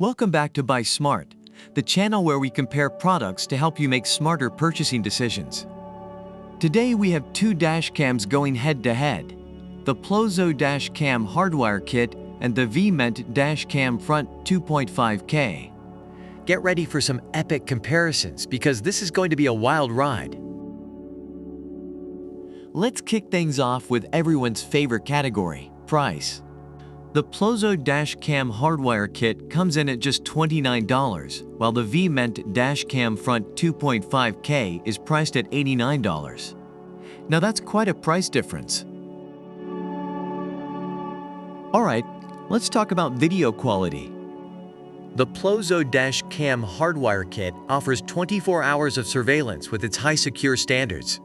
Welcome back to Buy Smart, the channel where we compare products to help you make smarter purchasing decisions. Today we have two dash cams going head-to-head, the Plozo Dash Cam Hardwire Kit and the VEEMENT Dash Cam Front 2.5K. Get ready for some epic comparisons because this is going to be a wild ride. Let's kick things off with everyone's favorite category, price. The Plozo Dash Cam Hardwire Kit comes in at just $29, while the VEEMENT Dash Cam Front 2.5K is priced at $89. Now that's quite a price difference. Alright, let's talk about video quality. The Plozo Dash Cam Hardwire Kit offers 24 hours of surveillance with its high secure standards.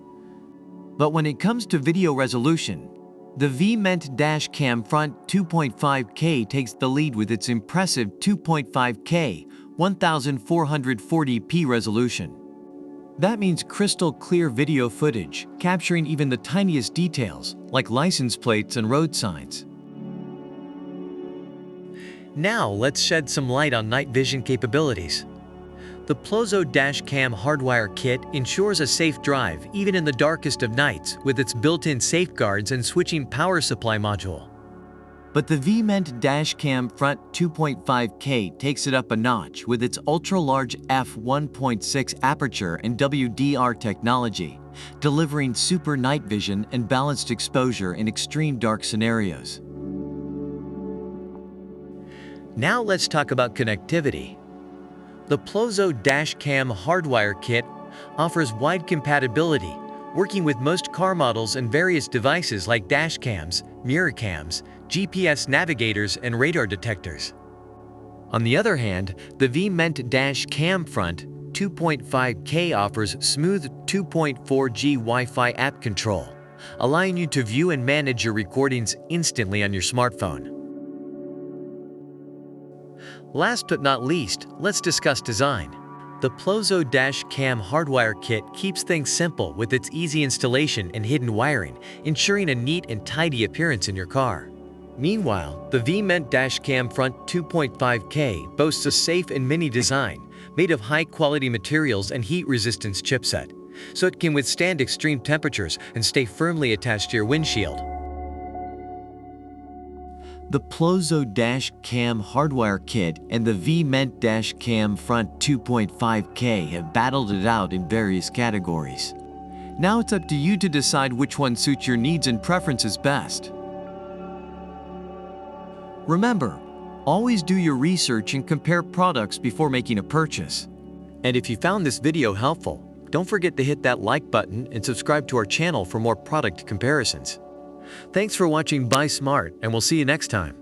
But when it comes to video resolution, the VEEMENT Dash Cam Front 2.5K takes the lead with its impressive 2.5K 1440p resolution. That means crystal clear video footage, capturing even the tiniest details, like license plates and road signs. Now let's shed some light on night vision capabilities. The Plozo Dash Cam Hardwire Kit ensures a safe drive even in the darkest of nights with its built-in safeguards and switching power supply module. But the VEEMENT Dash Cam Front 2.5K takes it up a notch with its ultra-large f1.6 aperture and WDR technology, delivering super night vision and balanced exposure in extreme dark scenarios. Now let's talk about connectivity. The Plozo Dash Cam Hardwire Kit offers wide compatibility, working with most car models and various devices like dash cams, mirror cams, GPS navigators, and radar detectors. On the other hand, the VEEMENT Dash Cam Front 2.5K offers smooth 2.4G Wi-Fi app control, allowing you to view and manage your recordings instantly on your smartphone. Last but not least, let's discuss design. The Plozo Dash Cam Hardwire Kit keeps things simple with its easy installation and hidden wiring, ensuring a neat and tidy appearance in your car. Meanwhile, the VEEMENT Dash Cam Front 2.5K boasts a safe and mini design, made of high-quality materials and heat-resistance chipset, so it can withstand extreme temperatures and stay firmly attached to your windshield. The Plozo Dash Cam Hardwire Kit and the VEEMENT Dash Cam Front 2.5K have battled it out in various categories. Now it's up to you to decide which one suits your needs and preferences best. Remember, always do your research and compare products before making a purchase. And if you found this video helpful, don't forget to hit that like button and subscribe to our channel for more product comparisons. Thanks for watching Buy Smart, and we'll see you next time.